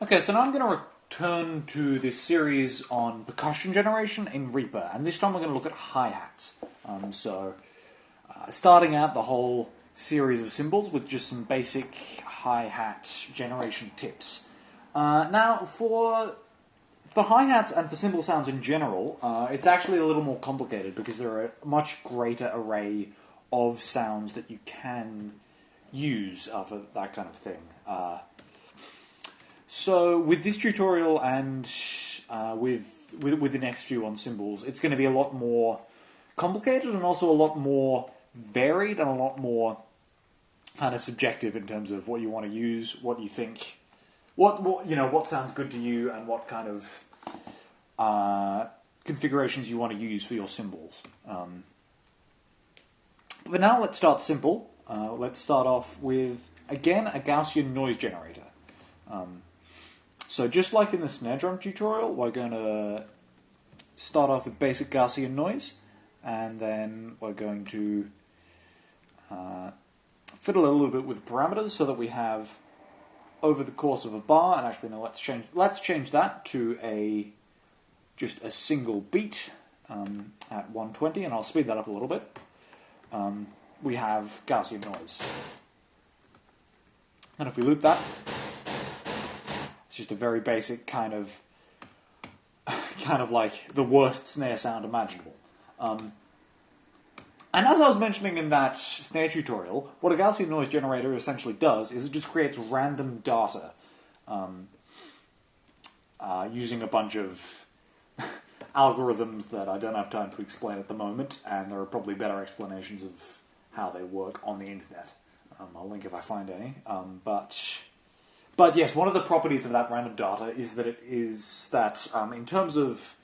Okay, so now I'm going to return to this series on percussion generation in Reaper, and this time we're going to look at hi-hats. Starting out the whole series of cymbals with just some basic hi-hat generation tips. Now, for hi-hats and for cymbal sounds in general, it's actually a little more complicated because there are a much greater array of sounds that you can use for that kind of thing. So with this tutorial and with the next few on cymbals, it's going to be a lot more complicated and also a lot more varied and a lot more kind of subjective in terms of what you want to use, what you think, what sounds good to you, and what kind of configurations you want to use for your cymbals. But now let's start simple. Let's start off with, again, a Gaussian noise generator. So just like in the snare drum tutorial, we're going to start off with basic Gaussian noise, and then we're going to fiddle a little bit with parameters so that we have, over the course of a bar, and actually no, let's change that to just a single beat at 120, and I'll speed that up a little bit. We have Gaussian noise. And if we loop that, just a very basic kind of like the worst snare sound imaginable. And as I was mentioning in that snare tutorial, what a Gaussian noise generator essentially does is it just creates random data using a bunch of algorithms that I don't have time to explain at the moment, and there are probably better explanations of how they work on the internet. I'll link if I find any. But yes, one of the properties of that random data is that in terms of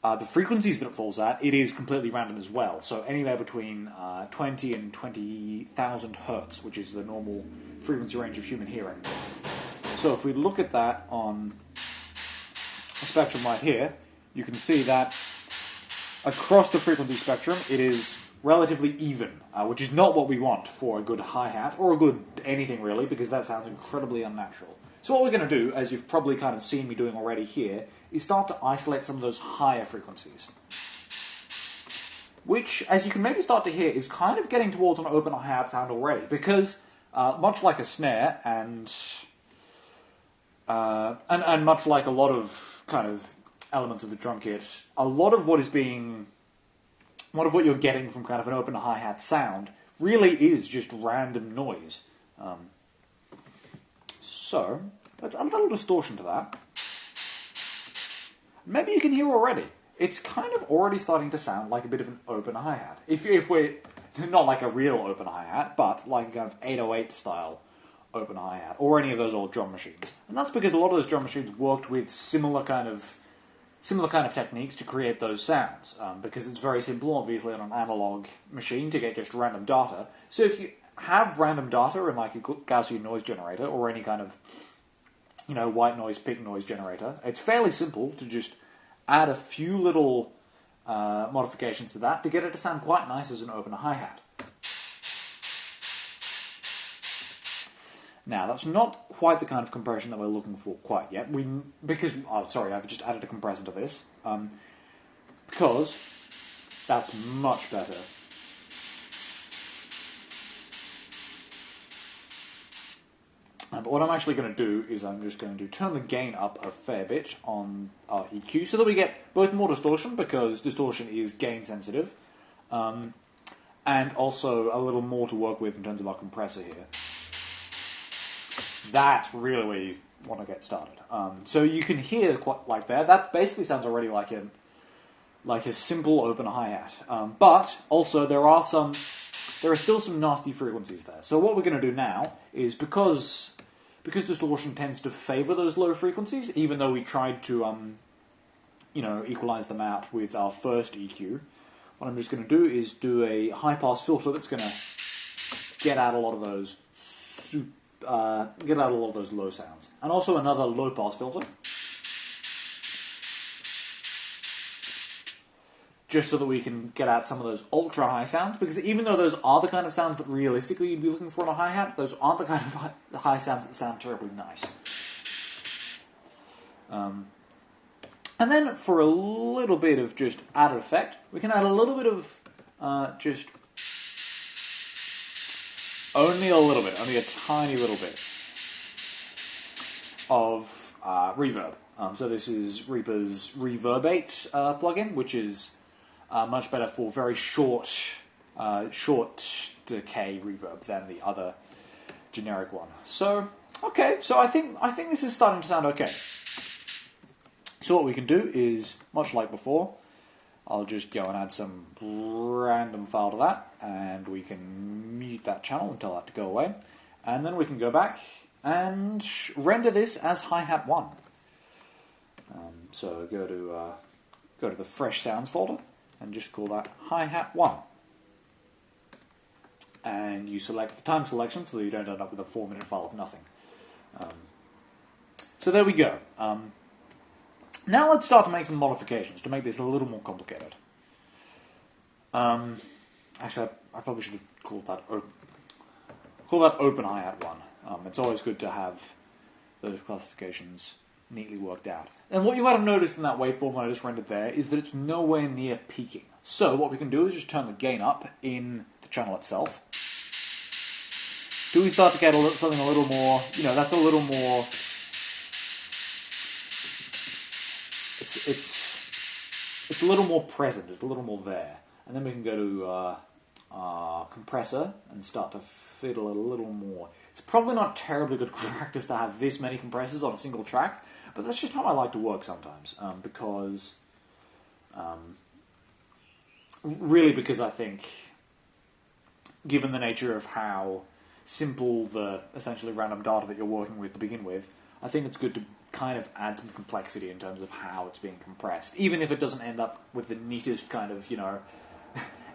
the frequencies that it falls at, it is completely random as well. So anywhere between 20 and 20,000 hertz, which is the normal frequency range of human hearing. So if we look at that on a spectrum right here, you can see that across the frequency spectrum, it is relatively even, which is not what we want for a good hi-hat, or a good anything really, because that sounds incredibly unnatural. So what we're going to do, as you've probably kind of seen me doing already here, is start to isolate some of those higher frequencies. Which, as you can maybe start to hear, is kind of getting towards an open hi-hat sound already, because much like a snare, and much like a lot of kind of elements of the drum kit, a lot of what you're getting from kind of an open hi-hat sound really is just random noise. So, let's add a little distortion to that. Maybe you can hear already. It's kind of already starting to sound like a bit of an open hi-hat. If we're not like a real open hi-hat, but like a kind of 808 style open hi-hat, or any of those old drum machines. And that's because a lot of those drum machines worked with similar kind of techniques to create those sounds, because it's very simple, obviously, on an analog machine to get just random data. So if you have random data in like a Gaussian noise generator, or any kind of, white noise, pink noise generator, it's fairly simple to just add a few little modifications to that to get it to sound quite nice as an open hi-hat. Now, that's not quite the kind of compression that we're looking for quite yet. I've just added a compressor to this, because that's much better. But what I'm actually going to do is I'm just going to turn the gain up a fair bit on our EQ so that we get both more distortion, because distortion is gain sensitive, and also a little more to work with in terms of our compressor here. That's really where you want to get started. So you can hear quite like that. That basically sounds already like a simple open hi-hat. But also there are still some nasty frequencies there. So what we're going to do now is, because distortion tends to favor those low frequencies, even though we tried to equalize them out with our first EQ, what I'm just going to do is do a high-pass filter that's going to get out a lot of those low sounds. And also another low-pass filter, just so that we can get out some of those ultra high sounds, because even though those are the kind of sounds that realistically you'd be looking for in a hi-hat, those aren't the kind of high sounds that sound terribly nice. And then for a little bit of just added effect, we can add a little bit of just only a little bit, only a tiny little bit of reverb. So this is Reaper's Reverbate plugin, which is much better for very short decay reverb than the other generic one. So okay, so I think this is starting to sound okay. So what we can do is, much like before, I'll just go and add some random file to that, and we can mute that channel and tell that to go away, and then we can go back and render this as hi-hat 1. So go to the fresh sounds folder and just call that hi-hat 1, and you select the time selection so that you don't end up with a 4-minute file of nothing. So there we go. Now let's start to make some modifications to make this a little more complicated. Actually, I probably should have called that open hi-hat 1. It's always good to have those classifications neatly worked out. And what you might have noticed in that waveform I just rendered there is that it's nowhere near peaking. So what we can do is just turn the gain up in the channel itself. Do we start to get something a little more, that's a little more... It's a little more present, it's a little more there. And then we can go to compressor and start to fiddle a little more. It's probably not terribly good practice to have this many compressors on a single track, but that's just how I like to work sometimes, because I think, given the nature of how simple the essentially random data that you're working with to begin with, I think it's good to kind of add some complexity in terms of how it's being compressed, even if it doesn't end up with the neatest kind of,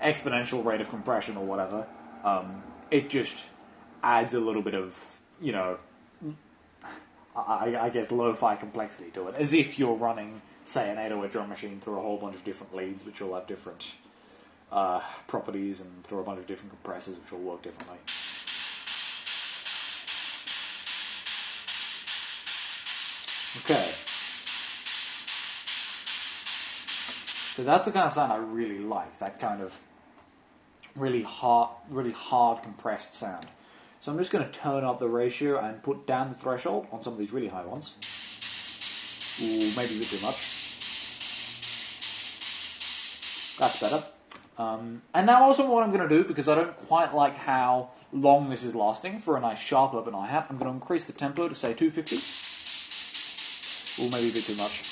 exponential rate of compression or whatever. It just adds a little bit of, I guess, lo-fi complexity to it, as if you're running, say, an 808 drum machine through a whole bunch of different leads, which all have different properties, and through a bunch of different compressors, which all work differently. Okay. So that's the kind of sound I really like, that kind of really hard compressed sound. So I'm just going to turn up the ratio and put down the threshold on some of these really high ones. Ooh, maybe a bit too much. That's better. And now also what I'm going to do, because I don't quite like how long this is lasting for a nice sharp open hi-hat, I'm going to increase the tempo to, say, 250. Or maybe a bit too much.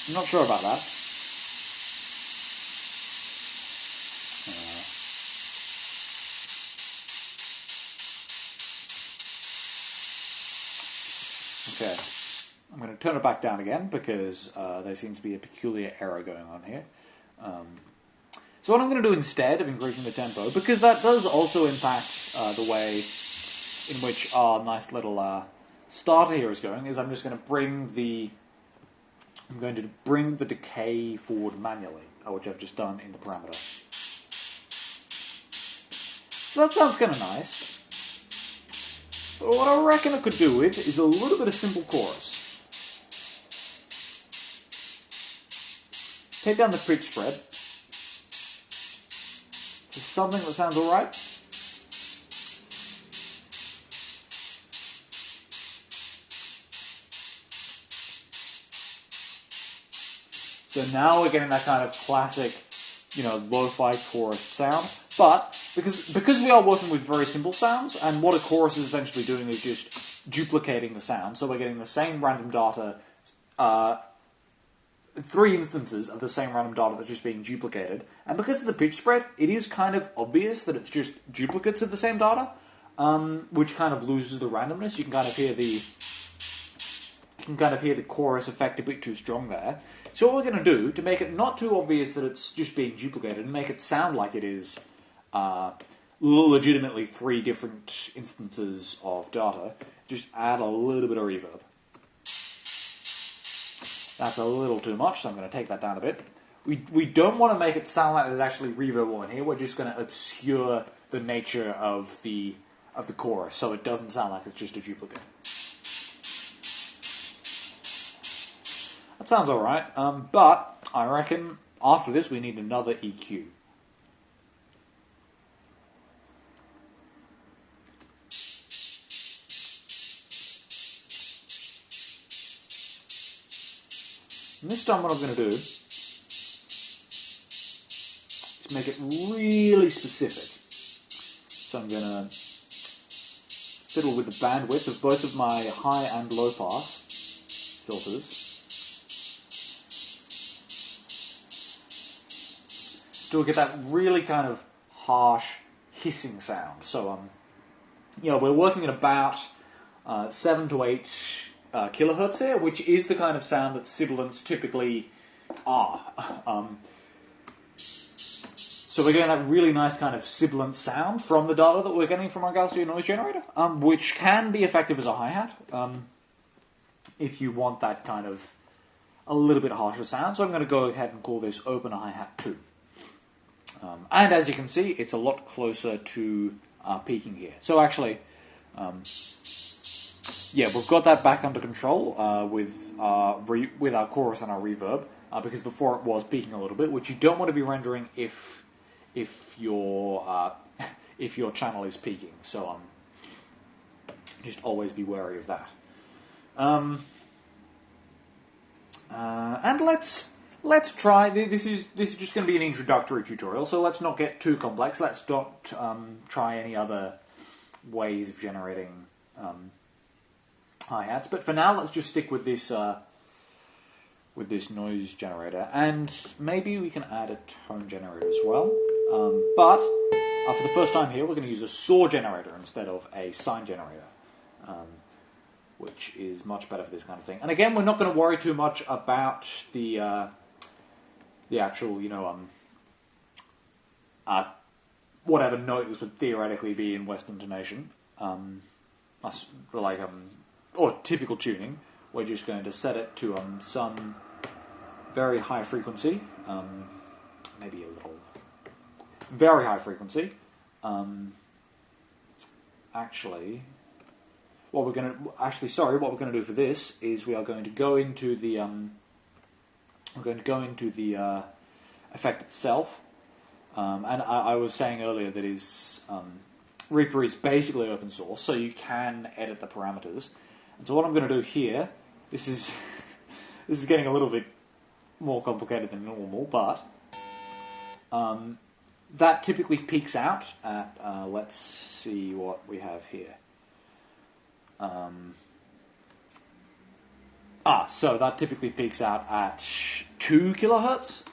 I'm not sure about that. Okay. I'm going to turn it back down again because there seems to be a peculiar error going on here. So what I'm going to do instead of increasing the tempo, because that does also impact the way in which our nice little starter here is going, is I'm just going to bring the decay forward manually, which I've just done in the parameter. So that sounds kind of nice. But what I reckon I could do with is a little bit of simple chorus. Take down the pitch spread. Is something that sounds alright? So now we're getting that kind of classic, lo-fi chorus sound. But because we are working with very simple sounds, and what a chorus is essentially doing is just duplicating the sound. So we're getting the same random data, 3 instances of the same random data that's just being duplicated. And because of the pitch spread, it is kind of obvious that it's just duplicates of the same data, which kind of loses the randomness. You can kind of hear the chorus effect a bit too strong there. So what we're going to do, to make it not too obvious that it's just being duplicated, and make it sound like it is legitimately 3 different instances of data, just add a little bit of reverb. That's a little too much, so I'm going to take that down a bit. We don't want to make it sound like there's actually reverb on here. We're just going to obscure the nature of the chorus, so it doesn't sound like it's just a duplicate. That sounds alright, but I reckon after this we need another EQ. And this time what I'm going to do is make it really specific. So I'm going to fiddle with the bandwidth of both of my high and low pass filters to get that really kind of harsh hissing sound. So we're working at about 7 to 8 kilohertz here, which is the kind of sound that sibilants typically are. So we're getting that really nice kind of sibilant sound from the data that we're getting from our Gaussian noise generator, which can be effective as a hi-hat if you want that kind of a little bit harsher sound. So I'm going to go ahead and call this open hi-hat 2. And as you can see, it's a lot closer to peaking here. So actually, we've got that back under control with our chorus and our reverb, because before it was peaking a little bit, which you don't want to be rendering if your channel is peaking. So just always be wary of that. And let's try. This is just going to be an introductory tutorial, so let's not get too complex. Let's not try any other ways of generating hi-hats. But for now, let's just stick with this noise generator, and maybe we can add a tone generator as well. But for the first time here, we're going to use a saw generator instead of a sine generator, which is much better for this kind of thing. And again, we're not going to worry too much about the actual, whatever note this would theoretically be in West intonation, or typical tuning. We're just going to set it to some very high frequency, maybe a little very high frequency. What we're going to do for this is we are going to go into the effect itself. And I was saying earlier that Reaper is basically open source, so you can edit the parameters. And so what I'm going to do here, this is getting a little bit more complicated than normal, but that typically peaks out at, let's see what we have here. So that typically peaks out at 2 kilohertz,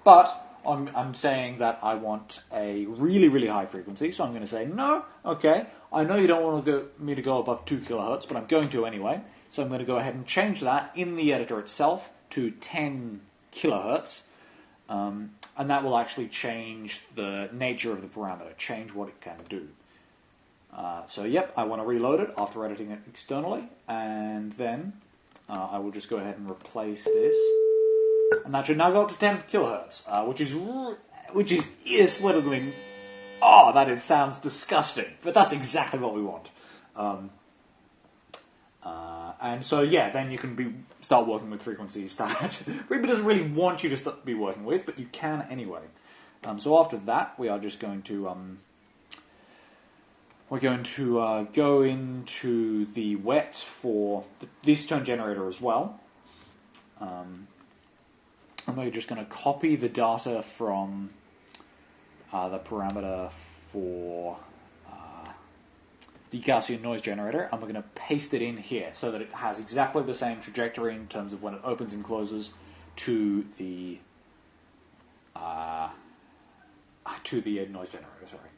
but I'm saying that I want a really, really high frequency, so I'm going to say, no, okay, I know you don't want me to go above 2 kilohertz, but I'm going to anyway, so I'm going to go ahead and change that in the editor itself to 10 kilohertz, and that will actually change the nature of the parameter, change what it can do. So yep, I want to reload it after editing it externally, and then I will just go ahead and replace this. And that should now go up to 10 kilohertz, which is ear-splitteringly... Oh, sounds disgusting, but that's exactly what we want. And so, yeah, then you can start working with frequencies that Reaper doesn't really want you to be working with, but you can anyway. So after that, we are just going to... we're going to go into the wet for this tone generator as well. And we're just going to copy the data from the parameter for the Gaussian noise generator, and we're going to paste it in here so that it has exactly the same trajectory in terms of when it opens and closes to the noise generator. Sorry.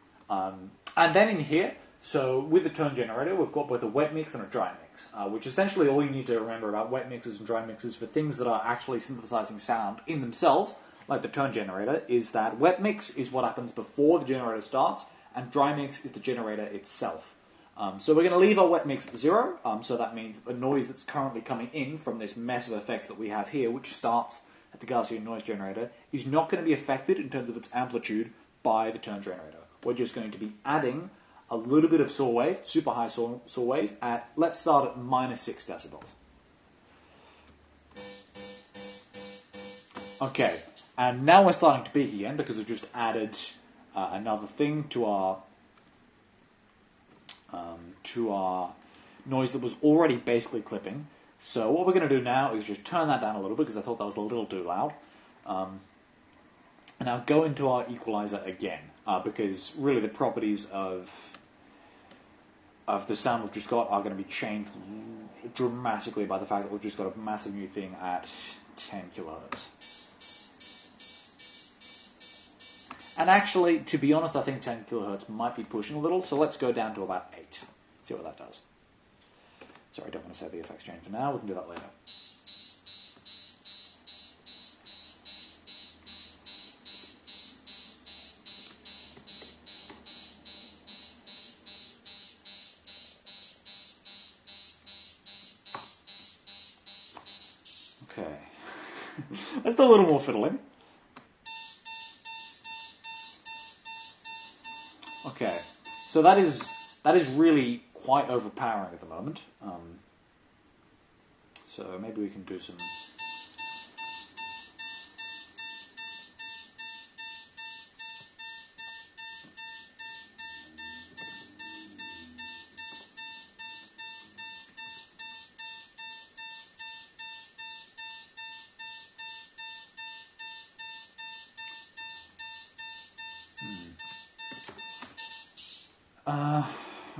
And then in here, so with the tone generator, we've got both a wet mix and a dry mix, which essentially all you need to remember about wet mixes and dry mixes for things that are actually synthesizing sound in themselves like the tone generator, is that wet mix is what happens before the generator starts, and dry mix is the generator itself. So we're going to leave our wet mix at 0, so that means that the noise that's currently coming in from this mess of effects that we have here, which starts at the Gaussian noise generator, is not going to be affected in terms of its amplitude by the tone generator. We're just going to be adding a little bit of saw wave, super high saw wave, at, let's start at minus 6 decibels. Okay, and now we're starting to peak again because we've just added another thing to our noise that was already basically clipping. So what we're going to do now is just turn that down a little bit because I thought that was a little too loud. And now go into our equalizer again because really the properties of the sound we've just got are going to be changed dramatically by the fact that we've just got a massive new thing at 10 kilohertz. And actually, to be honest, I think 10 kilohertz might be pushing a little, so let's go down to about 8. See what that does. Sorry, I don't want to save the effects chain for now. We can do that later. Okay. Let's do a little more fiddling. Okay, so that is really quite overpowering at the moment. So maybe we can do some.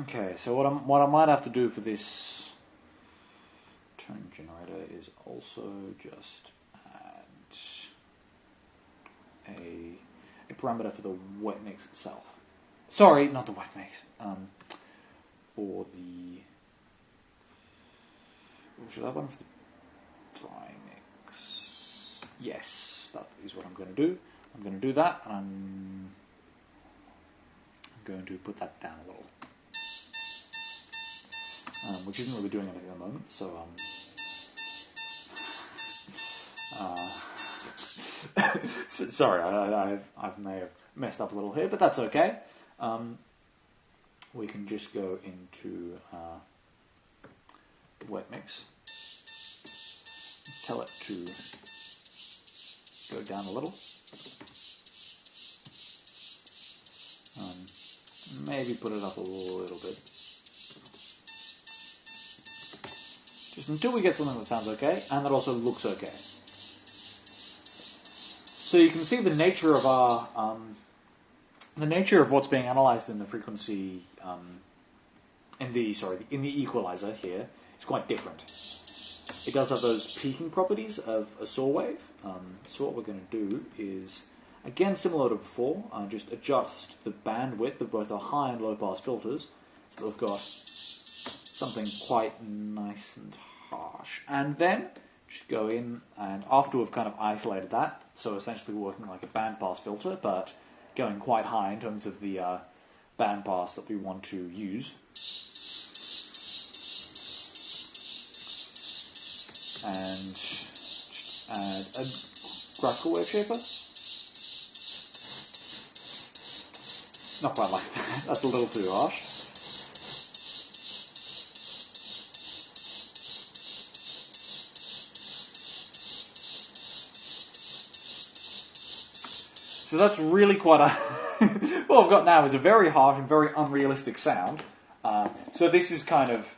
Okay, so what I might have to do for this tone generator is also just add a parameter for the wet mix itself. Sorry, not the wet mix. For the should I have one for the dry mix? Yes, that is what I'm going to do. I'm going to do that, and I'm going to put that down a little. Which isn't really doing anything at the moment, so sorry, I may have messed up a little here, but that's okay. We can just go into the wet mix, tell it to go down a little, maybe put it up a little bit. Just until we get something that sounds okay, and that also looks okay. So you can see the nature of our, the nature of what's being analysed in the frequency, in the equalizer here, is quite different. It does have those peaking properties of a saw wave. So what we're going to do is, again similar to before, just adjust the bandwidth of both our high and low pass filters, so that we've got something quite nice and harsh. And then just go in, and after we've kind of isolated that, so essentially working like a bandpass filter, but going quite high in terms of the bandpass that we want to use. And just add a graphical wave shaper. Not quite like that, that's a little too harsh. So that's really quite a... what I've got now is a very harsh and very unrealistic sound. So this is kind of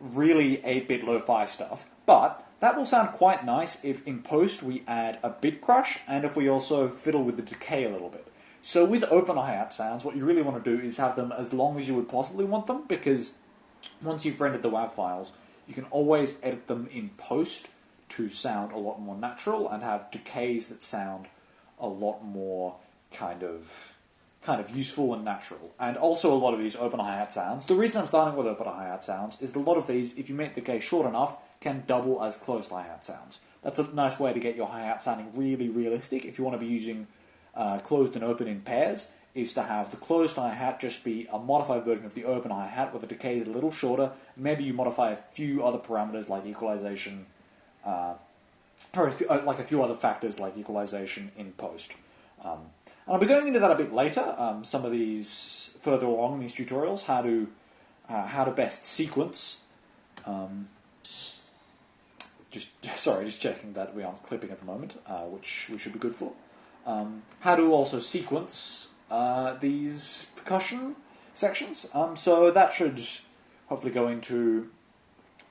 really 8-bit lo-fi stuff. But that will sound quite nice if in post we add a bit crush and if we also fiddle with the decay a little bit. So with open hi-hat sounds, what you really want to do is have them as long as you would possibly want them, because once you've rendered the WAV files, you can always edit them in post to sound a lot more natural and have decays that sound a lot more kind of useful and natural. And also a lot of these open hi-hat sounds. The reason I'm starting with open hi-hat sounds is that a lot of these, if you make the decay short enough, can double as closed hi-hat sounds. That's a nice way to get your hi-hat sounding really realistic. If you want to be using closed and open in pairs, is to have the closed hi-hat just be a modified version of the open hi-hat where the decay is a little shorter. Maybe you modify a few other parameters like equalization, or like a few other factors like equalization in post. And I'll be going into that a bit later, some of these further along in these tutorials, how to best sequence. Just checking that we aren't clipping at the moment, which we should be good for. How to also sequence these percussion sections. So that should hopefully go into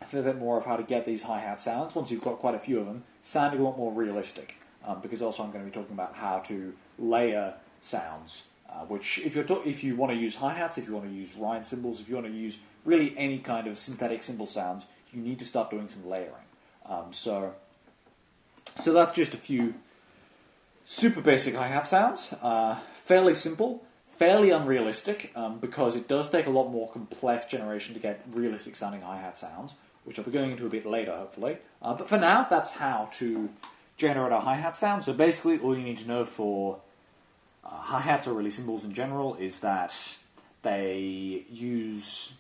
a little bit more of how to get these hi-hat sounds, once you've got quite a few of them, sounding a lot more realistic. Because also I'm going to be talking about how to layer sounds, which if you want to use hi-hats, if you want to use rhyme cymbals, if you want to use really any kind of synthetic cymbal sounds, you need to start doing some layering. So that's just a few super basic hi-hat sounds. Fairly simple, fairly unrealistic, because it does take a lot more complex generation to get realistic sounding hi-hat sounds, which I'll be going into a bit later, hopefully. But for now, that's how to generate a hi-hat sound. So basically, all you need to know for hi-hats, or really cymbals in general, is that they use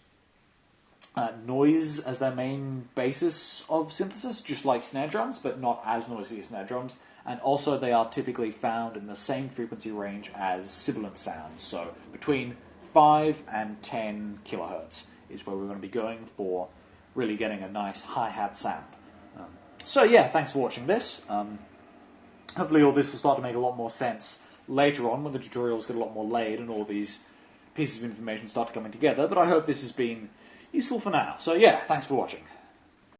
noise as their main basis of synthesis, just like snare drums, but not as noisy as snare drums. And also they are typically found in the same frequency range as sibilant sounds. So between 5 and 10 kilohertz is where we're going to be going for really getting a nice hi-hat sound. So yeah, thanks for watching this. Hopefully all this will start to make a lot more sense later on when the tutorials get a lot more laid and all these pieces of information start coming together. But I hope this has been useful for now. So yeah, thanks for watching.